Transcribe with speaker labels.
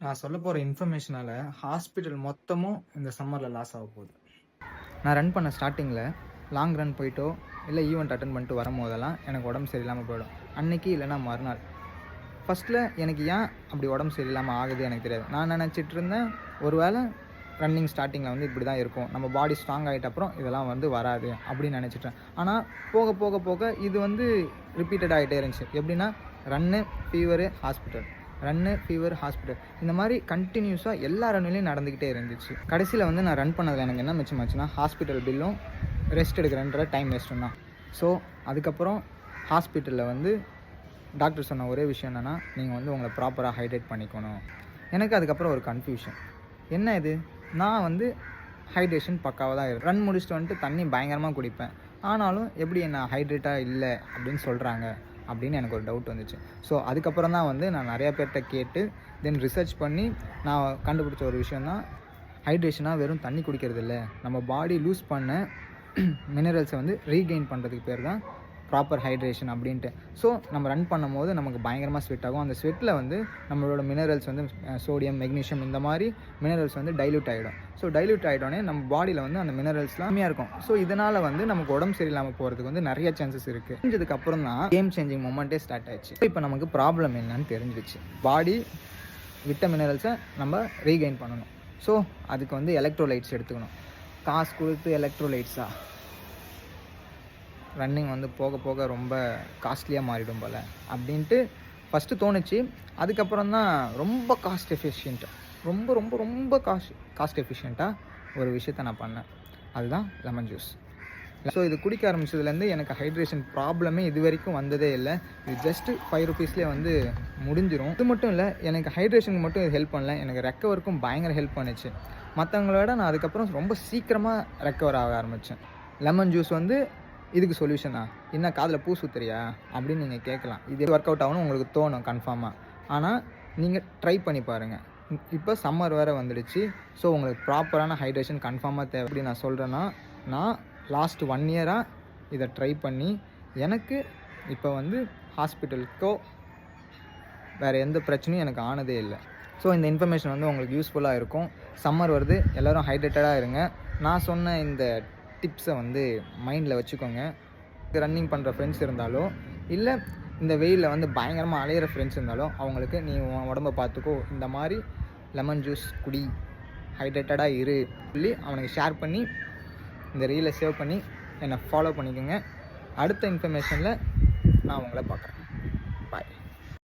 Speaker 1: நான் சொல்லப் போற இன்ஃபர்மேஷனால ஹாஸ்பிட்டல் மொத்தமும் இந்த சம்மர்ல லாஸ் ஆகப் போகுது. நான் ரன் பண்ண ஸ்டார்ட்டிங்கில லாங் ரன் போயிட்டோ, இல்ல ஈவென்ட் அட்டெண்ட் பண்ணிட்டு வரும்போதெல்லாம் எனக்கு உடம்பு சரியில்லாம போயிடும். அன்னைக்கு இல்லன்னா மறுநாள். ஃபர்ஸ்ட்ல எனக்கு ஏன் அப்படி உடம்பு சரியில்லாம ஆகுது எனக்கு தெரியாது. நான் நினைச்சிட்டு இருந்தேன், ஒருவேளை ரன்னிங் ஸ்டார்ட்டிங்கில வந்து இப்படி தான் இருக்கும். நம்ம பாடி ஸ்ட்ராங் ஆயிட்ட அப்புறம் இதெல்லாம் வந்து வராது அப்படின்னு நினைச்சிட்டேன். ஆனா போக போக போக இது வந்து ரிப்பீட்டட் ஆயிட்டே இருந்துச்சு. எப்படின்னா run, fever, hospital. Run, fever, hospital. இந்த மாதிரி கண்டினியூஸா எல்லா ரன்னிலையும் நடந்துக்கிட்டே இருந்துச்சு. கடைசியில வந்து நான் ரன் பண்ணதில் எனக்கு என்ன மிச்சமாச்சுன்னா, ஹாஸ்பிட்டல் பில்லும், ரெஸ்ட் எடுக்கிறேன்ற டைம் வேஸ்ட்டும் தான். ஸோ அதுக்கப்புறம் ஹாஸ்பிட்டலில் வந்து டாக்டர் சொன்ன ஒரே விஷயம் என்னென்னா, நீங்கள் வந்து உங்களை ப்ராப்பராக ஹைட்ரேட் பண்ணிக்கணும். எனக்கு அதுக்கப்புறம் ஒரு கன்ஃபியூஷன். என்ன இது? நான் வந்து ஹைட்ரேஷன் பக்காவாக தான் இருக்கும். ரன் முடிச்சுட்டு வந்துட்டு தண்ணி பயங்கரமாக குடிப்பேன். ஆனாலும் எப்படி என்ன ஹைட்ரேட்டாக இல்லை அப்படின்னு சொல்கிறாங்க அப்படின்னு எனக்கு ஒரு டவுட் வந்துச்சு. ஸோ அதுக்கப்புறம் தான் வந்து நான் நிறையா பேர்கிட்ட கேட்டு தென் ரிசர்ச் பண்ணி நான் கண்டுபிடிச்ச ஒரு விஷயம் தான், ஹைட்ரேஷனாக வெறும் தண்ணி குடிக்கிறது இல்லை, நம்ம பாடி லூஸ் பண்ண மினரல்ஸை வந்து ரீகெயின் பண்ணுறதுக்கு பேர் தான் ப்ராப்பர் ஹைட்ரேஷன் அப்படின்ட்டு. ஸோ நம்ம ரன் பண்ணும்போது நமக்கு பயங்கரமாக ஸ்வெட் ஆகும். அந்த ஸ்வெட்டில் வந்து நம்மளோட மினரல்ஸ் வந்து சோடியம், மெக்னீஷியம் இந்த மாதிரி மினரல்ஸ் வந்து டைல்யூட் ஆகிடும். ஸோ டைல்யூட் ஆகிட்டோடனே நம்ம பாடியில் வந்து அந்த மினரல்ஸ்லாம் கம்மியாக இருக்கும். ஸோ இதனால் வந்து நமக்கு உடம்பு சரியில்லாமல் போகிறதுக்கு வந்து நிறைய சான்சஸ் இருக்குது. தெரிஞ்சதுக்கப்புறம் தான் கேம் சேஞ்சிங் மொமெண்ட்டே ஸ்டார்ட் ஆயிடுச்சு. இப்போ நமக்கு ப்ராப்ளம் என்னன்னு தெரிஞ்சிடுச்சு. பாடி விட்ட மினரல்ஸை நம்ம ரீகெயின் பண்ணணும். ஸோ அதுக்கு வந்து எலக்ட்ரோலைட்ஸ் எடுத்துக்கணும். காசு கொடுத்து எலக்ட்ரோலைட்ஸா? ரன்னிங் வந்து போக போக ரொம்ப காஸ்ட்லியாக மாறிடும் போல் அப்படின்ட்டு ஃபஸ்ட்டு தோணுச்சு. அதுக்கப்புறம் தான் ரொம்ப காஸ்ட் எஃபிஷியண்ட்டாக ரொம்ப ரொம்ப ரொம்ப காஸ்ட் எஃபிஷியண்ட்டாக ஒரு விஷயத்த நான் பண்ணேன். அதுதான் லெமன் ஜூஸ். ஸோ இது குடிக்க ஆரம்பித்ததுலேருந்து எனக்கு ஹைட்ரேஷன் ப்ராப்ளமே இது வரைக்கும் வந்ததே இல்லை. இது ஜஸ்ட்டு 5 rupeesலேயே வந்து முடிஞ்சிடும். இது மட்டும் இல்லை, எனக்கு ஹைட்ரேஷனுக்கு மட்டும் இது ஹெல்ப் பண்ணல, எனக்கு ரெக்கவருக்கும் பயங்கர ஹெல்ப் பண்ணிச்சு. மற்றவங்களோட நான் அதுக்கப்புறம் ரொம்ப சீக்கிரமாக ரெக்கவர் ஆக ஆரம்பித்தேன். லெமன் ஜூஸ் வந்து இதுக்கு சொல்யூஷனா? என்ன காதில் பூ சுற்றுறியா அப்படின்னு நீங்கள் கேட்கலாம். இது ஒர்க் அவுட் ஆகணும் உங்களுக்கு தோணும் கன்ஃபார்மாக. ஆனால் நீங்கள் ட்ரை பண்ணி பாருங்கள். இப்போ சம்மர் வேறு வந்துடுச்சு. ஸோ உங்களுக்கு ப்ராப்பரான ஹைட்ரேஷன் கன்ஃபார்மாக தேவை. எப்படி நான் சொல்கிறேன்னா, நான் லாஸ்ட் 1 year இதை ட்ரை பண்ணி எனக்கு இப்போ வந்து ஹாஸ்பிட்டலுக்கோ வேறு எந்த பிரச்சனையும் எனக்கு ஆனதே இல்லை. ஸோ இந்த இன்ஃபர்மேஷன் வந்து உங்களுக்கு யூஸ்ஃபுல்லாக இருக்கும். சம்மர் வருது, எல்லோரும் ஹைட்ரேட்டடாக இருங்க. நான் சொன்ன இந்த டிப்ஸை வந்து மைண்டில் வச்சுக்கோங்க. ரன்னிங் பண்ணுற ஃப்ரெண்ட்ஸ் இருந்தாலோ, இல்லை இந்த வெயிலில் வந்து பயங்கரமாக அலையிற ஃப்ரெண்ட்ஸ் இருந்தாலோ, அவங்களுக்கு நீ உன் உடம்பை பார்த்துக்கோ, இந்த மாதிரி லெமன் ஜூஸ் குடி, ஹைட்ரேட்டடாக இரு சொல்லி அவனுக்கு ஷேர் பண்ணி இந்த ரீலை சேவ் பண்ணி என்னை ஃபாலோ பண்ணிக்கோங்க. அடுத்த இன்ஃபர்மேஷனில் நான் உங்களை பார்க்குறேன். பாய்.